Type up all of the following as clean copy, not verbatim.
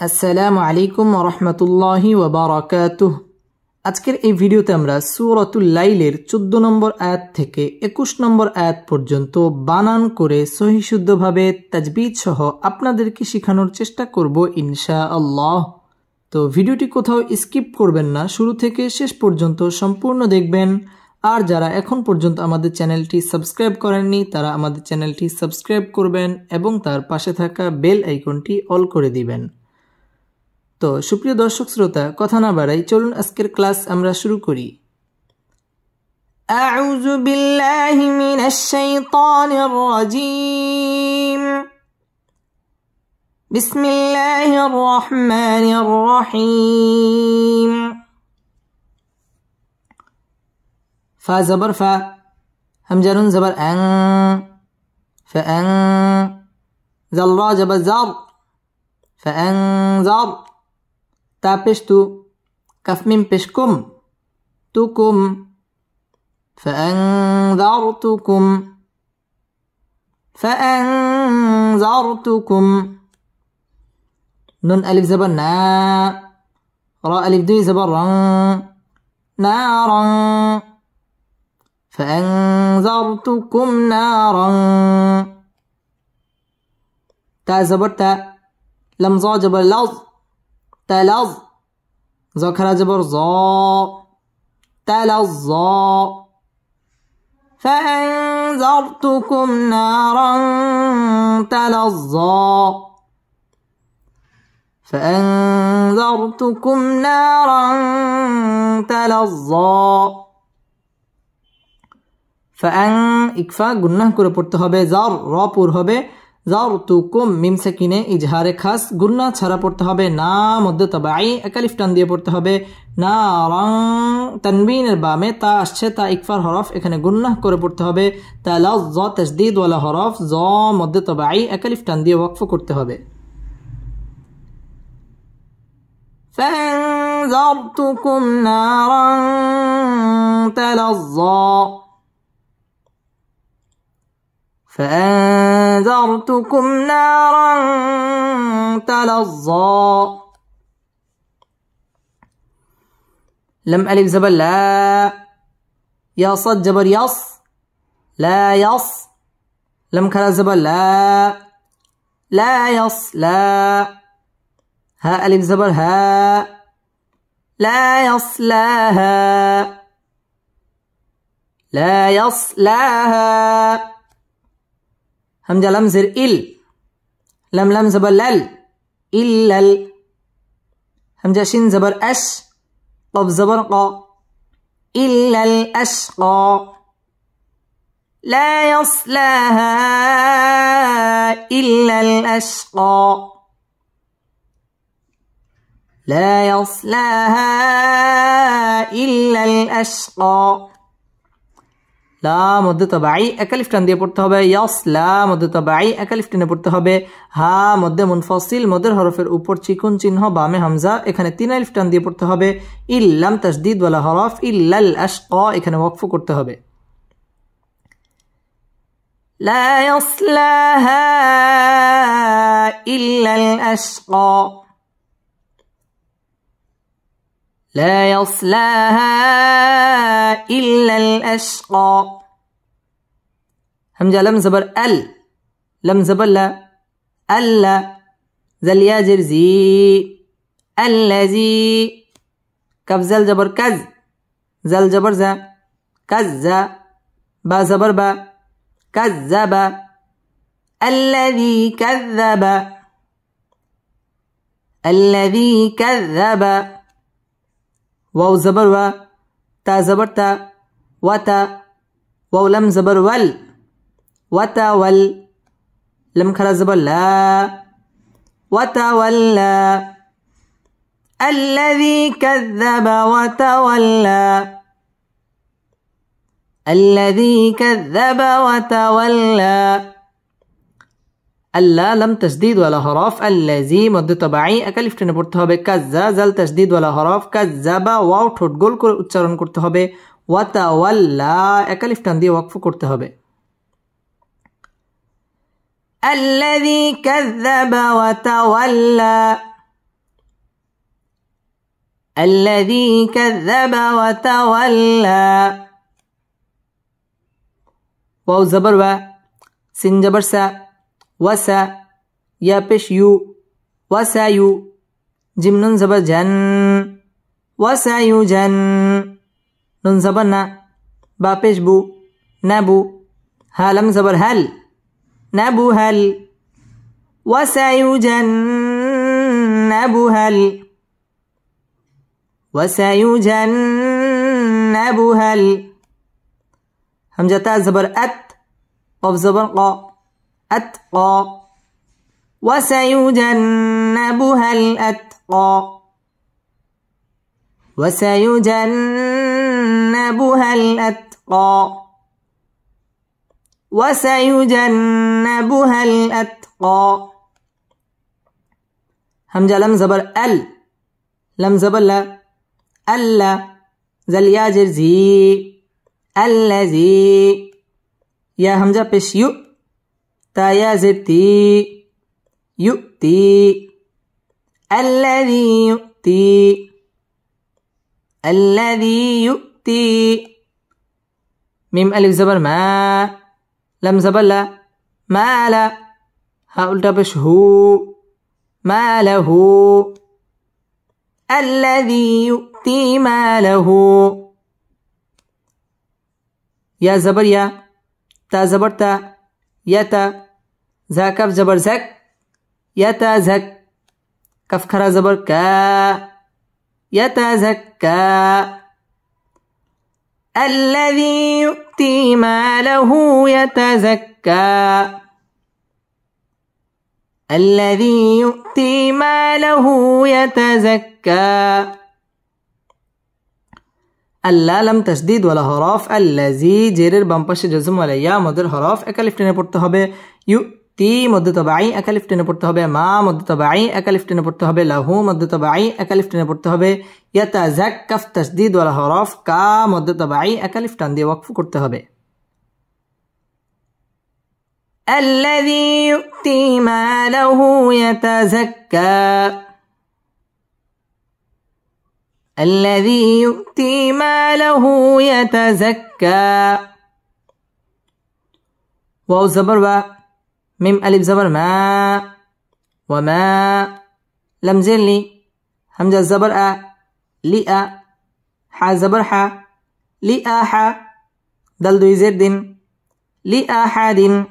আসসালামু আলাইকুম ওয়া রাহমাতুল্লাহি ওয়া বারাকাতুহু। আজকের এই ভিডিওতে আমরা সূরাতুল লাইলের 14 নম্বর আয়াত থেকে 21 নম্বর আয়াত পর্যন্ত বানান করে সহিহ শুদ্ধভাবে তাজবিদ সহ আপনাদেরকে শেখানোর চেষ্টা করব ইনশাআল্লাহ। তো ভিডিওটি কোথাও স্কিপ করবেন না, শুরু থেকে শেষ পর্যন্ত সম্পূর্ণ দেখবেন। আর যারা এখন পর্যন্ত আমাদের চ্যানেলটি সাবস্ক্রাইব করেননি তারা আমাদের চ্যানেলটি সাবস্ক্রাইব করবেন এবং তার পাশে থাকা বেল আইকনটি অল করে দিবেন। তো সুপ্রিয় দর্শক শ্রোতা, কথা না বাড়াই চলুন আজকের ক্লাস আমরা শুরু করি। আউযু বিল্লাহি মিনাশ শাইতানির রাজীম। বিসমিল্লাহির রহমানির রহিম। ফা জবর ফা, হামজা নুন জবর আন, ফাআন, জাল রা জবর জার, ফাআনজার, তা পেশ তু, কাফ মিম পেশ কুম, তুকুম, ফাআনজারতুকুম, ফাআনজারতুকুম। নুন আলিফ জবর না, রা আলিফ দুই জবর রং, নারং, ফাআনজারতুকুম নারং। তা জবর তা, لم ظا جبر لظ، تلظ، ذكر جبر ظا، تلظى، فأنذرتكم نارا تلظى، فأنذرتكم نارا تلظى। فأن ইকফা গুন্নাহ করে পড়তে হবে, জার র পুর হবে, জারতুকুম মিম সাকিনে ইজহারে খাস গুন্না ছাড়া পড়তে হবে, না মধ্যে তাবাই একালিফ টান দিয়ে পড়তে হবে। নারাং তানবিনের বামে তা আসছে, তা ইকফার হরফ, এখানে গুন্নাহ করে পড়তে হবে। তালাজ্জ তাসদীদ ওয়ালা হরফ, জ মধ্যে তাবাই একালিফ টান দিয়ে ওয়াকফ করতে হবে। ফাআনজারতুকুম নারান তালাজ্জা, فأنذرتكم نارا تلظى. لم ألف زبر لا، يا صاد جبر يص، لا يص، لم كلا زبر لا، لا يص لا، ها ألف زبر ها، لا يصلاها، لا يصلاها. همزة لم زر إل، لم لم زبر لل، إلل. همزة شين زبر أش، قف زبر قا، إلا الأشقى. لا يصلاها إلا الأشقى، لا يصلاها إلا الأشقى. লা মধ্যে তাবাই একালিফ টান দিয়ে পড়তে হবে, ইয়াসলা মধ্যে তাবাই একালিফ টেনে পড়তে হবে। হা মধ্যে মুনফাসিল মদের হরফের উপর চিকন চিহ্ন বামে হামজা, এখানে 3 আলিফ টান দিয়ে পড়তে হবে। ইল্লাম তাসদীদ ওয়ালা হরফ, ইল্লাল আশকা এখানে ওয়াকফ করতে হবে। লা ইয়াসলাহা ইল্লাল আশকা, لا يصلاها إلا الأشقى. همزة لم زبر ال، لم زبر لا، ألا، زل يا جرزي، الذي، كف زل جبر كز، زل جبر ز، كز، با زبر با، كذب، الذي كذب، الذي كذب. واو زبر و، تا زبر تا، وتا، واو لم زبر ول، وتول، لم خلا زبر لا، وتولى، الذي كذب وتولى، الذي كذب وتولى. আল্লাহ লাম তাসদীদ ওয়ালা হরফ, আল্লাযী মধ্যে তাবাই একালিফ টেনে পড়তে হবে। কাজ্জা জাল তাসদীদ ওয়ালা হরফ, কাজ্জাবা ওয়াও ঠোঁট গোল করে উচ্চারণ করতে হবে। ওয়াতাওয়াল্লা একালিফ টান দিয়ে ওয়াকফ করতে হবে। الذي كذب وتولى الذي كذب وتولى واو زبر و سين زبر سا وسا يا پیش يو وسايو جيم نون زبر جن وسيجن نون زبر نا با پیش بو نبو ها لم زبر هل نبو هل وسيجنبها وسيجنبها همزة تا زبر أت قف زبر قا أتقى وسيجنبها الأتقى وسيجنبها الأتقى وسيجنبها الأتقى همزة لم زبر ال لم زبر لا ألا زل ياجر زي الذي يا همزة بش يو تا يازر تي يؤتي الذي يؤتي الذي يؤتي ميم ألف زبر ما لم زبر لا ما لا ها ألتا بش هو ما له الذي يؤتي ماله يا زبر يا تا زبر تا يتا زا كف زبر زك يتا زك كف خرا زبر كا يتزكى الذي يؤتي ماله يتزكى الذي يؤتي ماله يتزكى अल्ला लम तशदीद वाला हरफ अल्लजी जेरेर बाम पाशे जज़म वाला या मदर हरफ एक अलिफ टेने पढ़ते হবে युती मद तबाई एक अलिफ टेने पढ़ते হবে मा मद तबाई एक अलिफ टेने पढ़ते হবে लहू मद तबाई एक अलिफ टेने पढ़ते হবে यतज़क्कफ तशदीद वाला हरफ का मद तबाई एक अलिफ टान দিয়ে वक्फ করতে হবে الذي يؤتي ماله يتزكى الذي يؤتي ماله يتزكى واو زبر و ميم ألف زبر ما وما لم زر لي همزة زبر أ لئ ح زبر ح لئح دل دوي زر لأحد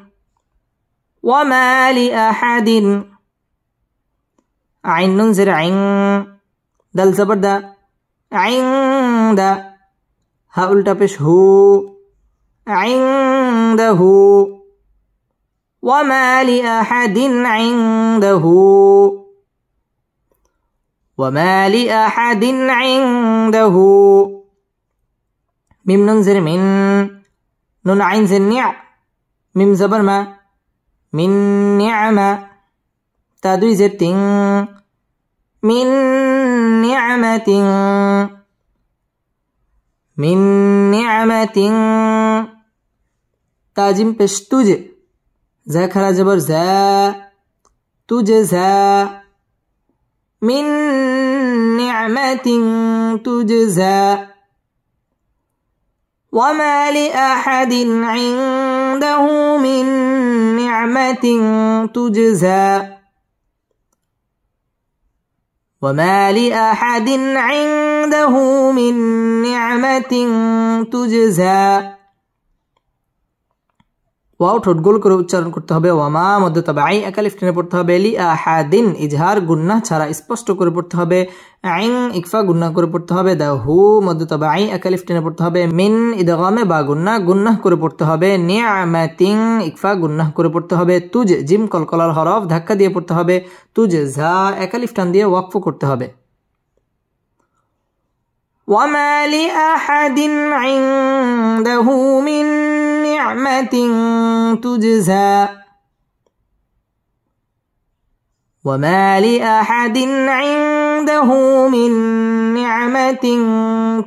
وما لأحد عين ننزر عين دل زبر دا عند ها उल्टा पेश हो عنده وما لأحد عنده وما لأحد عنده ميم ننزر من نون عين زنع ميم زبر ما من نعمة تادوي زرتين من نعمة من نعمة تاجم पेश तुझ जा खरा जबर जा तुझजा من نعمة تجزى وما لأحد عنده من نعمة تجزى وما لأحد عنده من نعمة تجزى वाव ठोट गोल करे उच्चारण करते হবে ওয়ামা মধ্যে তবাই এক আলিফ টেনে পড়তে হবে লি আহাদিন ইজহার গুন্নাহ ছাড়া স্পষ্ট করে পড়তে হবে আইন ইকফা গুন্নাহ করে পড়তে হবে দাহু মধ্যে তবাই এক আলিফ টেনে পড়তে হবে মিন ইদগামে বা গুন্নাহ করে পড়তে হবে নিআমাতিন ইকফা গুন্নাহ করে পড়তে হবে তুজ জিম কলকলার হরফ ধাক্কা দিয়ে পড়তে হবে তুজজা এক আলিফ টান দিয়ে ওয়াকফ করতে হবে وما لأحد عنده من نعمة تجزى وما لأحد عنده من نعمة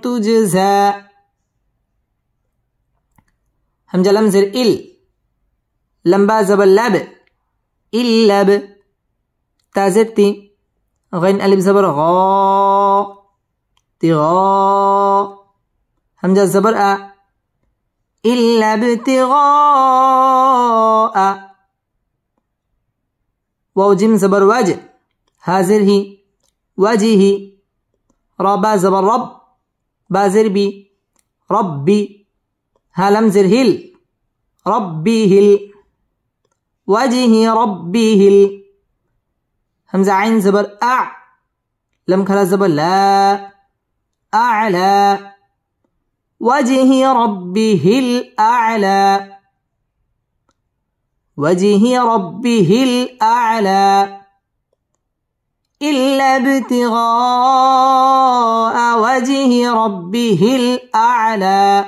تجزى همزة لمزر إل لمبا زبر لب إلب تازرتي غين ألف زبر غا ابتغاء همزة زبر أ إلا ابتغاء واو جيم زبر واجه هازر هي وجهي ربا زبر رب بازر بي ربي هلم زر هل ربي هل وجهي ربي هل همزة عين زبر أع لم كلا زبر لا أعلى وجهي ربه الأعلى وجهي ربه الأعلى إلا ابتغاء وجه ربه الأعلى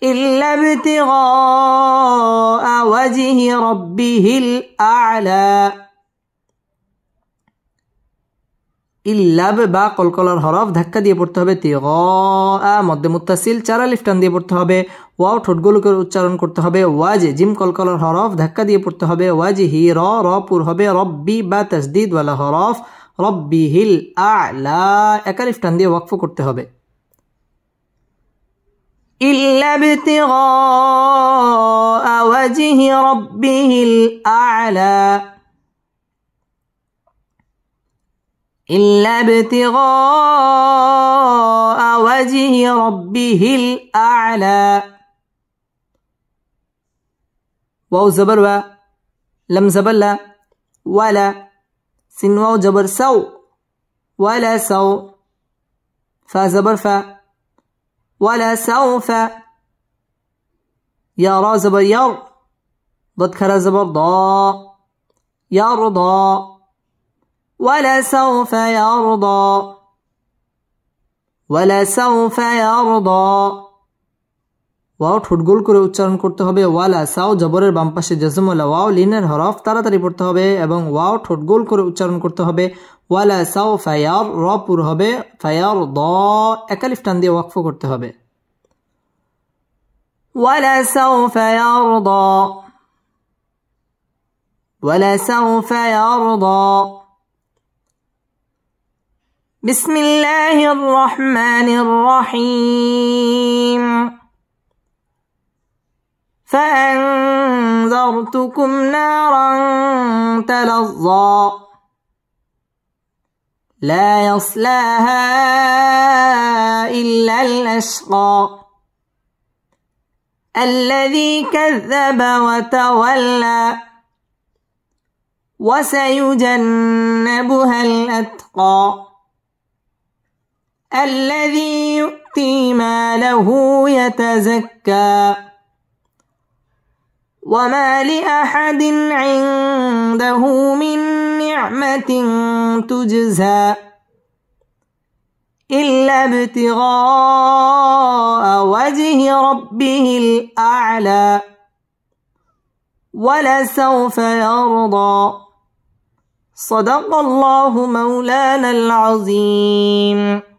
إلا ابتغاء وجه ربه الأعلى ইল্লাব বা কলকলার হরফ ধাক্কা দিয়ে পড়তে হবে তিগা মধ্যে মুত্তাসিল চার আলিফ টান দিয়ে পড়তে হবে ওয়াও ঠোঁটগুলো করে উচ্চারণ করতে হবে ওয়াজ জিম কলকলার হরফ ধাক্কা দিয়ে পড়তে হবে ওয়াজহি র র পুর হবে রব্বি বা তাসদীদ ওয়ালা হরফ রব্বিহিল আ'লা এক আলিফ টান দিয়ে ওয়াকফ করতে হবে ইল্লা বিতিগা ওয়াজহি রব্বিহিল আ'লা إلا ابتغاء وجه ربه الأعلى واو زبر و لم زبر لا ولا سين واو جبر سو ولا سو فا زبر فا ولا سوف يا را زبر ير ضد كرا زبر ضا يرضى ولسوف يرضى ولسوف يرضى ওয়াও ঠোঁট গোল করে উচ্চারণ করতে হবে ওয়ালা সাও জবরের বাম পাশে জজম ওয়ালা ওয়াও লিনের হরফ তাড়াতাড়ি পড়তে হবে এবং ওয়াও ঠোঁট গোল করে উচ্চারণ করতে হবে ওয়ালা সাও ফায়ার র পুর হবে ফায়ার দ এক আলিফ টান দিয়ে ওয়াকফ করতে হবে ওয়ালা সাউফা ইয়ারদা ওয়ালা সাউফা ইয়ারদা بسم الله الرحمن الرحيم فأنذرتكم نارا تلظى لا يصلاها إلا الأشقى الذي كذب وتولى وسيجنبها الأتقى الذي يؤتي ماله يتزكى وما لأحد عنده من نعمة تجزى إلا ابتغاء وجه ربه الأعلى ولسوف يرضى صدق الله مولانا العظيم